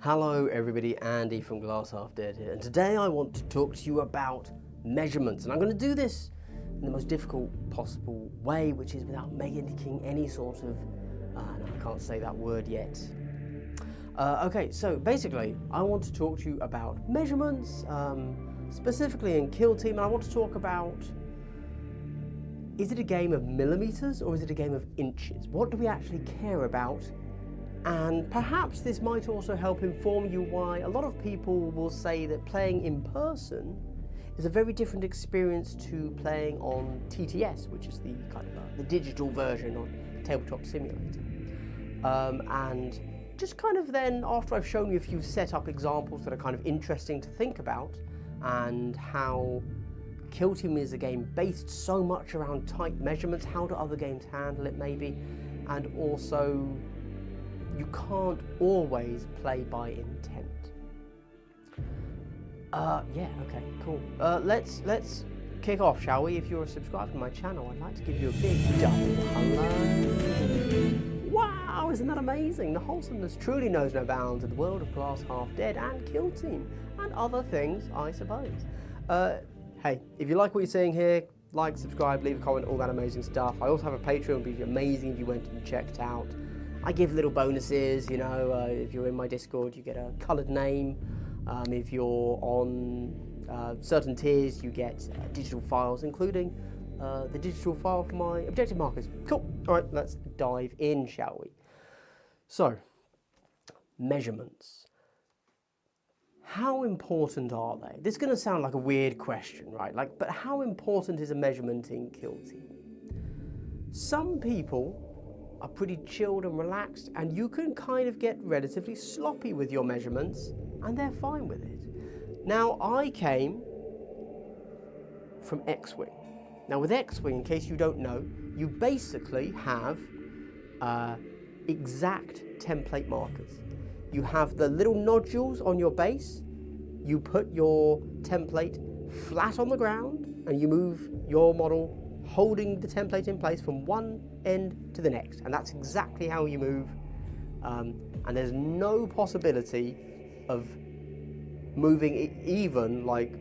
Hello everybody, Andy from Glass Half Dead here, and today I want to talk to you about measurements, and I'm going to do this in the most difficult possible way, which is without making any sort of, no, I can't say that word yet. Okay, so basically I want to talk to you about measurements, specifically in Kill Team, and I want to talk about, is it a game of millimeters or is it a game of inches? What do we actually care about? And perhaps this might also help inform you why a lot of people will say that playing in person is a very different experience to playing on TTS, which is the kind of the digital version on Tabletop Simulator. And just kind of then, after I've shown you a few setup examples that are kind of interesting to think about, and how Kill Team is a game based so much around tight measurements, how do other games handle it maybe, and also you can't always play by intent. Yeah, okay, cool. Let's kick off, shall we? If you're a subscriber to my channel, I'd like to give you a big jump. Hello. Wow, isn't that amazing? The wholesomeness truly knows no bounds in the world of Glass Half Dead and Kill Team, and other things, I suppose. Hey, if you like what you're seeing here, like, subscribe, leave a comment, all that amazing stuff. I also have a Patreon, it'd be amazing if you went and checked out. I give little bonuses, you know, if you're in my Discord, you get a coloured name. If you're on certain tiers, you get digital files, including the digital file for my objective markers. Cool. All right, let's dive in, shall we? So, measurements. How important are they? This is going to sound like a weird question, right? But how important is a measurement in Kill Team? Some people are pretty chilled and relaxed, and you can kind of get relatively sloppy with your measurements, and they're fine with it. Now, I came from X-Wing. Now, with X-Wing, in case you don't know, you basically have exact template markers. You have the little nodules on your base, you put your template flat on the ground, and you move your model holding the template in place from one end to the next, and that's exactly how you move, and there's no possibility of moving even like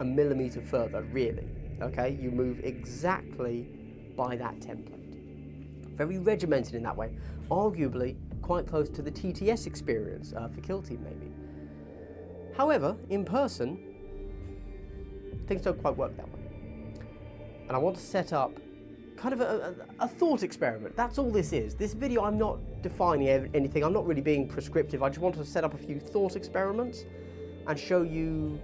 a millimeter further, really. Okay, you move exactly by that template. Very regimented in that way, arguably quite close to the TTS experience for Kill Team maybe. However, in person, things don't quite work that way. And I want to set up kind of a thought experiment. That's all this is. This video, I'm not defining anything. I'm not really being prescriptive. I just want to set up a few thought experiments and show you,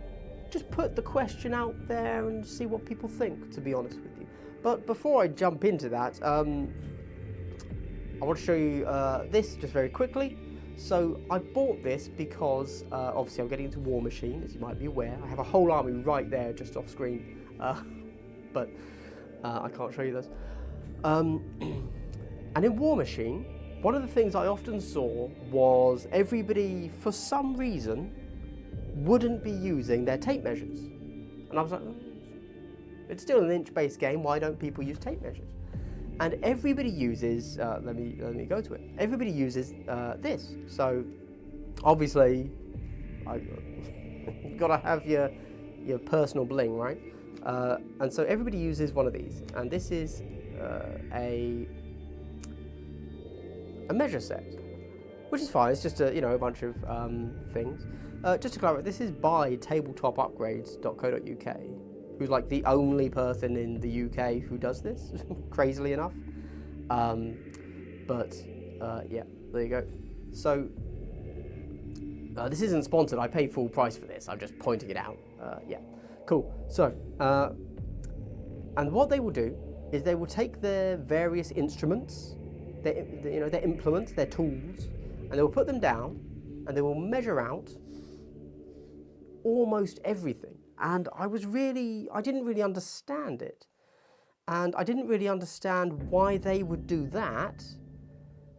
just put the question out there and see what people think, to be honest with you. But before I jump into that, I want to show you this just very quickly. So I bought this because obviously I'm getting into War Machine, as you might be aware. I have a whole army right there just off screen. But I can't show you this. And in War Machine, one of the things I often saw was everybody, for some reason, wouldn't be using their tape measures. And I was like, it's still an inch-based game, why don't people use tape measures? And everybody uses, let me go to it. Everybody uses this. So, obviously, you've got to have your personal bling, right? And so everybody uses one of these, and this is a measure set, which is fine. It's just a bunch of things. Just to clarify, this is by tabletopupgrades.co.uk, who's like the only person in the UK who does this, crazily enough. Yeah, there you go. So this isn't sponsored. I pay full price for this. I'm just pointing it out. Yeah. Cool. So, and what they will do is they will take their various instruments, their implements, their tools, and they will put them down, and they will measure out almost everything. And I didn't really understand it, and I didn't really understand why they would do that,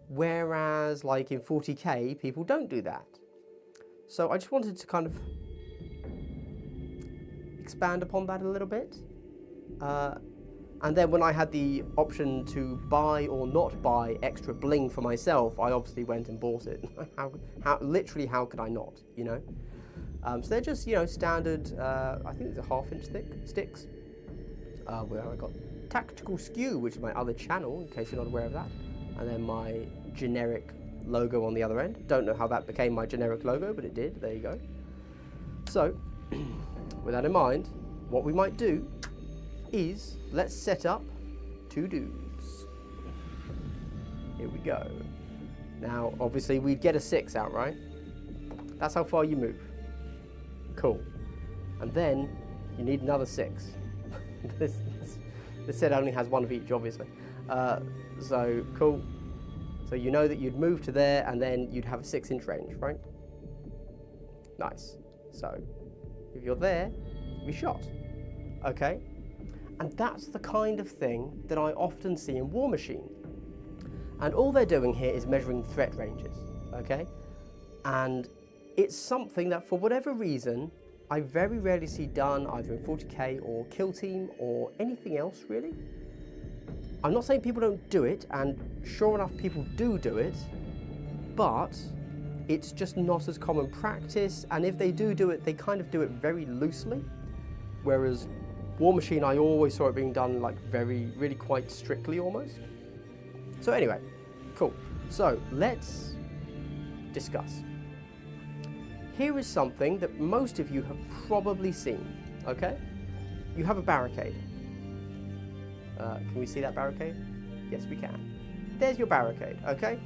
whereas, like in 40k, people don't do that. So I just wanted to kind of expand upon that a little bit. And then when I had the option to buy or not buy extra bling for myself, I obviously went and bought it. Literally, how could I not, you know? So they're just, you know, standard, I think it's a 1/2 inch thick sticks. Where I got Tactical Skew, which is my other channel, in case you're not aware of that. And then my generic logo on the other end. Don't know how that became my generic logo, but it did. There you go. So, with that in mind, what we might do is let's set up 2 dudes. Here we go. Now, obviously, we'd get a 6 out, right? That's how far you move. Cool. And then you need another 6. this set only has 1 of each, obviously. So cool. So you know that you'd move to there, and then you'd have a 6-inch range, right? Nice. So if you're there, you'll be shot. Okay. And that's the kind of thing that I often see in War Machine. And all they're doing here is measuring threat ranges, okay? And it's something that, for whatever reason, I very rarely see done either in 40k or Kill Team or anything else, really. I'm not saying people don't do it, and sure enough, people do it, but it's just not as common practice, and if they do it, they kind of do it very loosely, whereas War Machine, I always saw it being done like really quite strictly almost. So anyway, cool. So let's discuss. Here is something that most of you have probably seen, okay? You have a barricade. Can we see that barricade? Yes, we can. There's your barricade, okay?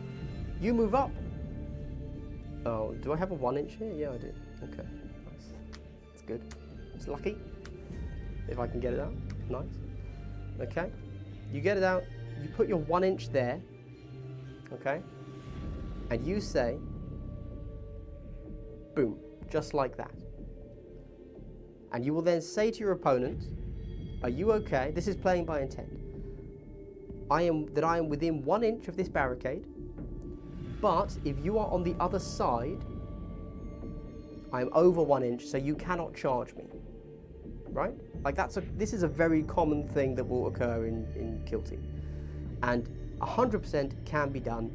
You move up. Oh, do I have a 1-inch here? Yeah, I do. Okay, nice. That's good. It's lucky. If I can get it out. Nice. Okay. You get it out. You put your 1-inch there. Okay. And you say, boom, just like that. And you will then say to your opponent, are you okay? This is playing by intent. I am within 1 inch of this barricade, but if you are on the other side, I am over 1 inch, so you cannot charge me. Right? Like this is a very common thing that will occur in Kill Team. And 100% can be done.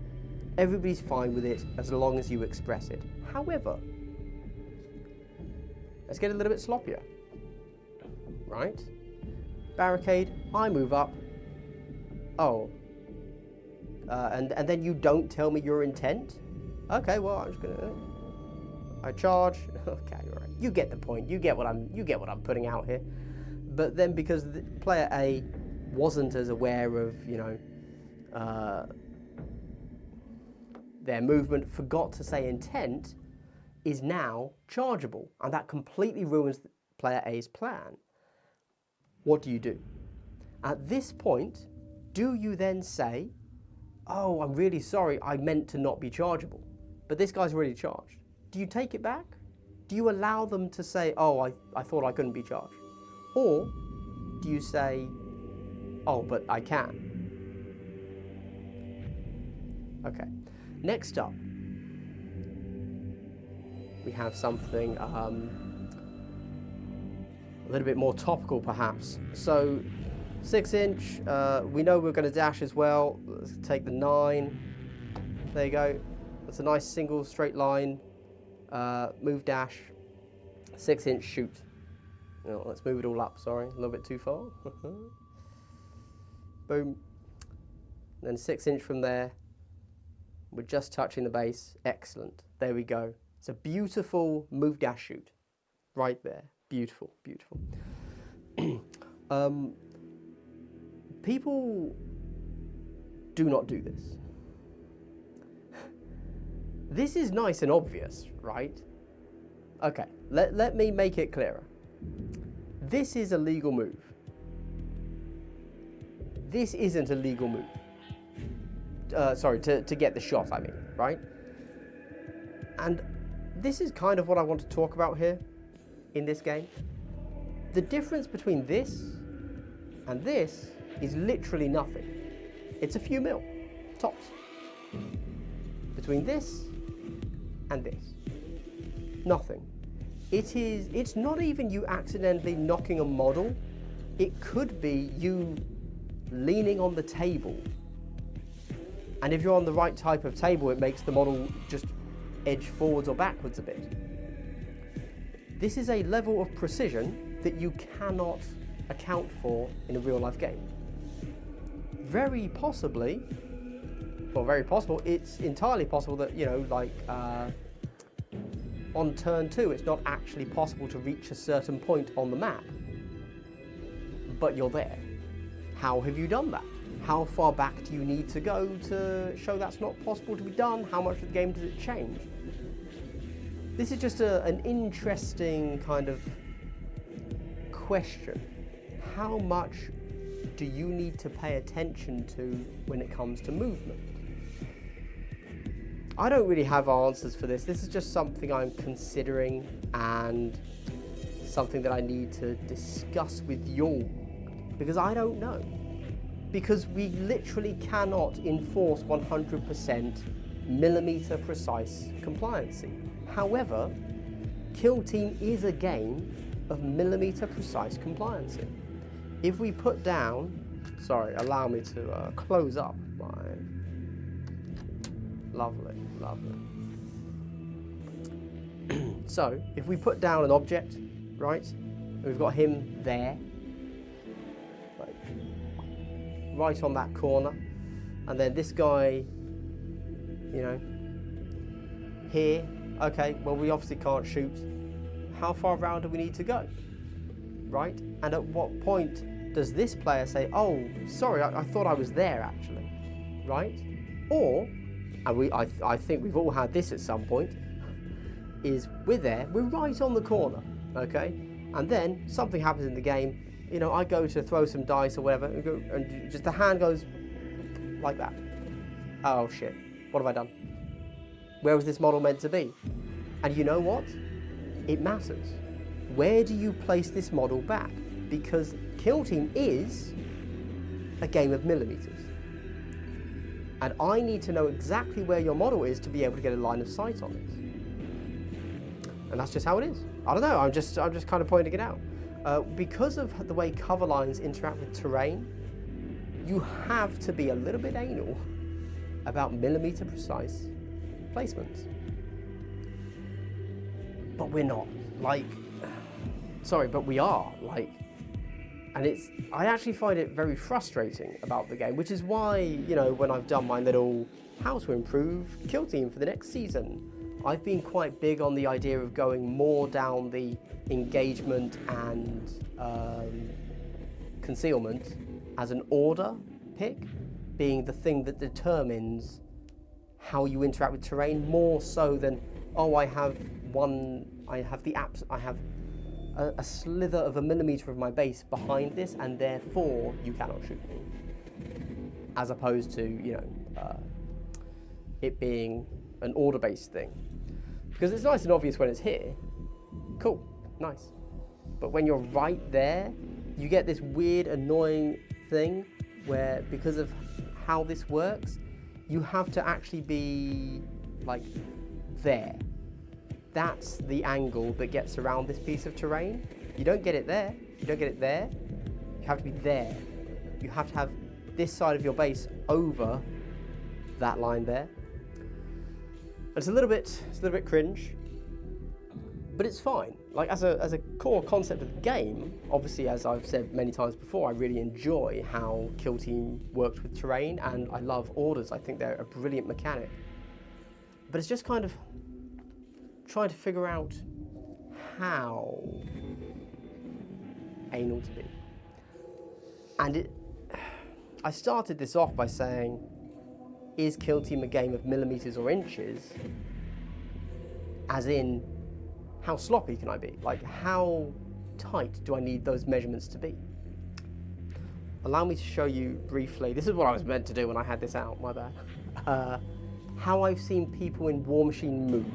Everybody's fine with it as long as you express it. However, let's get a little bit sloppier. Right? Barricade, I move up. Oh. And then you don't tell me your intent? Okay, well, I'm just gonna... I charge. Okay, all right. You get the point. You get what I'm putting out here. But then because the player A wasn't as aware of, you know, their movement, forgot to say intent, is now chargeable, and that completely ruins player A's plan. What do you do? At this point, do you then say, oh, I'm really sorry, I meant to not be chargeable, but this guy's already charged? Do you take it back? Do you allow them to say, oh, I thought I couldn't be charged? Or do you say, oh, but I can? Okay, next up, we have something a little bit more topical perhaps. So 6-inch, we know we're going to dash as well. Let's take the 9. There you go. That's a nice single straight line. Move dash. 6-inch shoot. No, let's move it all up, sorry. A little bit too far. Boom. Then 6-inch from there. We're just touching the base. Excellent. There we go. It's a beautiful move dash shoot. Right there. Beautiful, beautiful. People do not do this. This is nice and obvious, right? Okay, let me make it clearer. This is a legal move. This isn't a legal move. Sorry, to get the shot, I mean, right? And this is kind of what I want to talk about here in this game. The difference between this and this is literally nothing. It's a few mil, tops. Between this and this. Nothing. It's not even you accidentally knocking a model. It could be you leaning on the table. And if you're on the right type of table, it makes the model just edge forwards or backwards a bit. This is a level of precision that you cannot account for in a real life game. Very possible, it's entirely possible that, you know, like on turn 2, it's not actually possible to reach a certain point on the map, but you're there. How have you done that? How far back do you need to go to show that's not possible to be done? How much of the game does it change? This is just an interesting kind of question. How much do you need to pay attention to when it comes to movement? I don't really have answers for this. This is just something I'm considering and something that I need to discuss with you, because I don't know. Because we literally cannot enforce 100% millimeter precise compliancy. However, Kill Team is a game of millimeter precise compliancy. If we put down, sorry, allow me to close up my lovely. So, if we put down an object, right, and we've got him there, like, right on that corner, and then this guy, you know, here, okay, well, we obviously can't shoot. How far around do we need to go, right? And at what point does this player say, oh, sorry, I thought I was there, actually, right? Or, and I think we've all had this at some point, is we're there, we're right on the corner, okay? And then something happens in the game, you know, I go to throw some dice or whatever, and just the hand goes like that. Oh shit, what have I done? Where was this model meant to be? And you know what? It matters. Where do you place this model back? Because Kill Team is a game of millimeters. And I need to know exactly where your model is to be able to get a line of sight on it. And that's just how it is. I don't know, I'm just kind of pointing it out. Because of the way cover lines interact with terrain, you have to be a little bit anal about millimeter precise placements. But we're not, like, sorry, but we are, like, and I actually find it very frustrating about the game, which is why, you know, when I've done my little how to improve Kill Team for the next season, I've been quite big on the idea of going more down the engagement and concealment as an order pick, being the thing that determines how you interact with terrain, more so than, oh, I have a slither of a millimeter of my base behind this, and therefore you cannot shoot me. As opposed to, you know, it being an order-based thing. Because it's nice and obvious when it's here. Cool, nice. But when you're right there, you get this weird, annoying thing where, because of how this works, you have to actually be, like, there. That's the angle that gets around this piece of terrain. You don't get it there, you don't get it there, you have to be there. You have to have this side of your base over that line there. And it's a little bit cringe, but it's fine. Like, as a core concept of the game, obviously, as I've said many times before, I really enjoy how Kill Team works with terrain, and I love orders. I think they're a brilliant mechanic. But it's just kind of trying to figure out how anal to be. And I started this off by saying, is Kill Team a game of millimeters or inches? As in, how sloppy can I be? Like, how tight do I need those measurements to be? Allow me to show you briefly, this is what I was meant to do when I had this out, my bad. How I've seen people in War Machine move,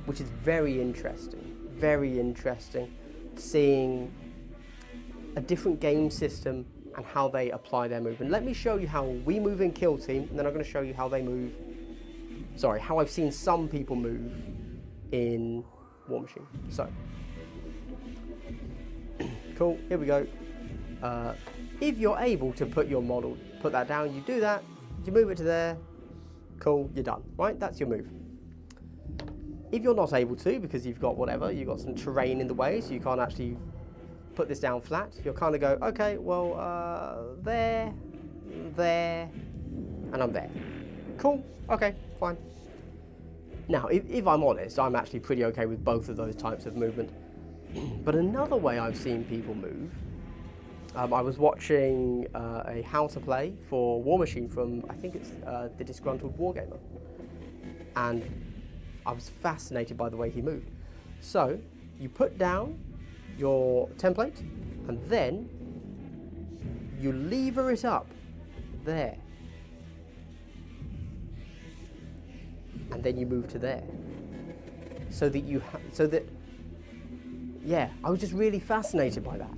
which is very interesting, seeing a different game system and how they apply their movement. Let me show you how we move in Kill Team, and then I'm going to show you how they move, how I've seen some people move in War Machine. So, cool, here we go. If you're able to put your model, put that down, you do that, you move it to there, cool, you're done, right? That's your move. If you're not able to, because you've got whatever, you've got some terrain in the way, so you can't actually put this down flat, you'll kind of go, okay, well, there, and I'm there. Cool, okay, fine. Now, if I'm honest, I'm actually pretty okay with both of those types of movement. But another way I've seen people move, I was watching a how to play for War Machine from, I think it's the Disgruntled Wargamer. And I was fascinated by the way he moved. So, you put down your template, and then you lever it up there. And then you move to there. So that yeah, I was just really fascinated by that.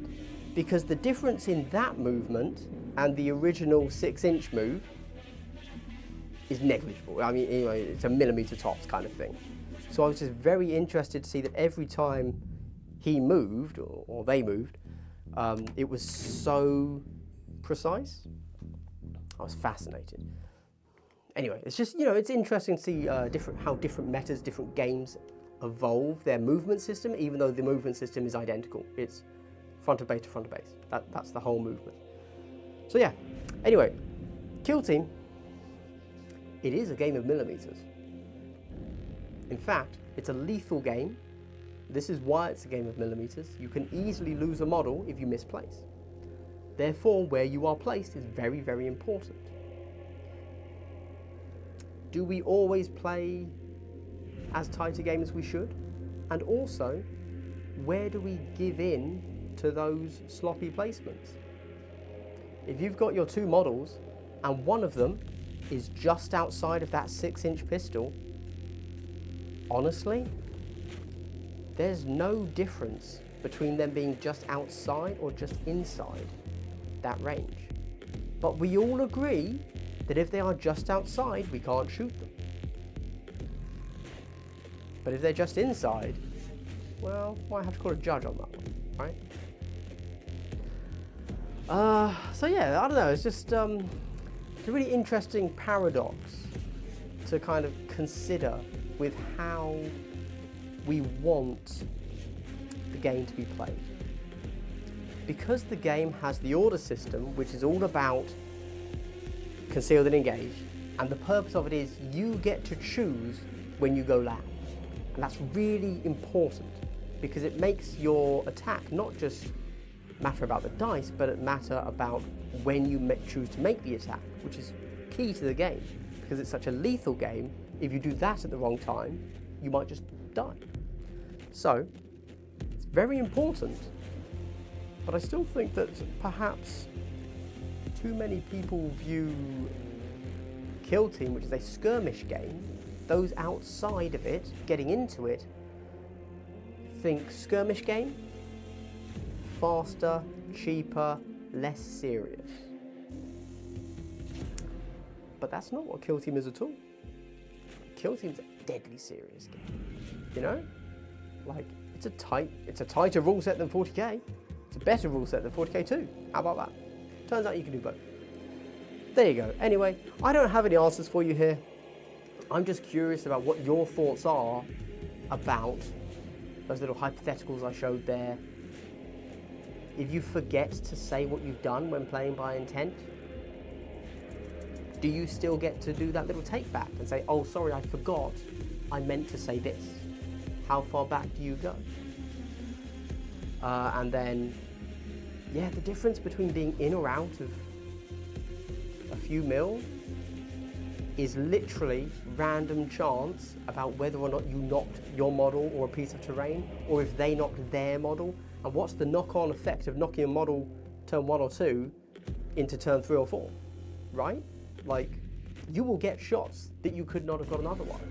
Because the difference in that movement and the original 6-inch move is negligible. I mean, you know, it's a millimetre tops kind of thing. So I was just very interested to see that every time he moved, or they moved, it was so precise. I was fascinated. Anyway, it's just, you know, it's interesting to see how different metas, different games evolve their movement system, even though the movement system is identical. It's front of base to front of base. That's the whole movement. So yeah, anyway, Kill Team, it is a game of millimeters. In fact, it's a lethal game. This is why it's a game of millimeters. You can easily lose a model if you misplace. Therefore, where you are placed is very, very important. Do we always play as tight a game as we should? And also, where do we give in to those sloppy placements? If you've got your two models and one of them is just outside of that 6-inch pistol, honestly, there's no difference between them being just outside or just inside that range. But we all agree that if they are just outside, we can't shoot them. But if they're just inside, well, might have to call a judge on that one, right? So yeah, I don't know, it's just it's a really interesting paradox to kind of consider with how we want the game to be played. Because the game has the order system, which is all about concealed and engaged, and the purpose of it is you get to choose when you go loud. And that's really important because it makes your attack not just matter about the dice, but it matter about when you choose to make the attack, which is key to the game. Because it's such a lethal game, if you do that at the wrong time, you might just die. So, it's very important, but I still think that perhaps too many people view Kill Team, which is a skirmish game, those outside of it, getting into it, think skirmish game, faster, cheaper, less serious. But that's not what Kill Team is at all. Kill Team's a deadly serious game, you know? Like, it's a tighter rule set than 40k. It's a better rule set than 40k too. How about that? Turns out you can do both. There you go. Anyway, I don't have any answers for you here. I'm just curious about what your thoughts are about those little hypotheticals I showed there. If you forget to say what you've done when playing by intent, do you still get to do that little take back and say, oh, sorry, I forgot, I meant to say this? How far back do you go? And then, yeah, the difference between being in or out of a few mil is literally random chance about whether or not you knocked your model or a piece of terrain, or if they knocked their model, and what's the knock-on effect of knocking a model turn 1 or 2 into turn 3 or 4, right? Like, you will get shots that you could not have gotten otherwise.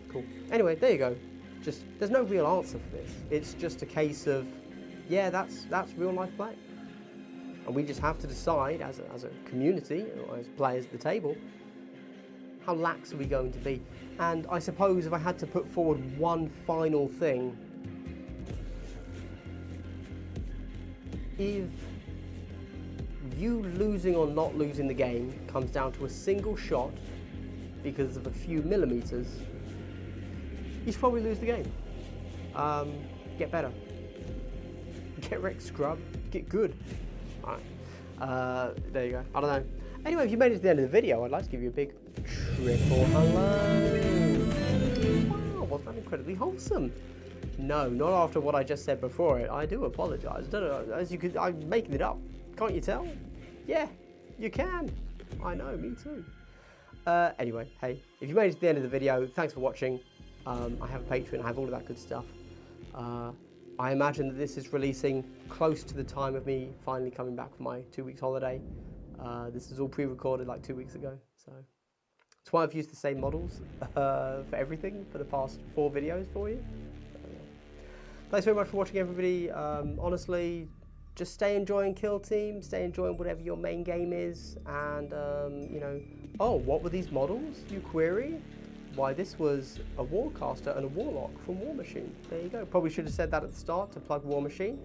Cool. Anyway, there you go. Just, there's no real answer for this. It's just a case of, yeah, that's real life play. And we just have to decide as a community, or as players at the table, how lax are we going to be? And I suppose if I had to put forward one final thing, if you losing or not losing the game comes down to a single shot because of a few millimeters, you should probably lose the game. Get better. Get wrecked, scrub. Get good. Alright. There you go. I don't know. Anyway, if you made it to the end of the video, I'd like to give you a big triple hello. Wow, wasn't that incredibly wholesome? No, not after what I just said before it. I do apologise. I don't know, as you could, I'm making it up. Can't you tell? Yeah, you can. I know, me too. Anyway, hey, if you made it to the end of the video, thanks for watching. I have a Patreon, I have all of that good stuff. I imagine that this is releasing close to the time of me finally coming back from my 2 weeks holiday. This is all pre-recorded like 2 weeks ago, so that's why I've used the same models for everything for the past 4 videos for you. Thanks very much for watching, everybody. Honestly, just stay enjoying Kill Team, stay enjoying whatever your main game is, and you know, oh, what were these models, you query? Why, this was a Warcaster and a Warlock from War Machine. There you go. Probably should have said that at the start to plug War Machine.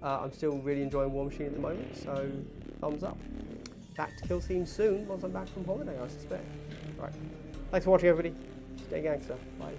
I'm still really enjoying War Machine at the moment, so thumbs up. Back to Kill Team soon once I'm back from holiday, I suspect. Right. Thanks for watching, everybody. Stay gangster. Bye.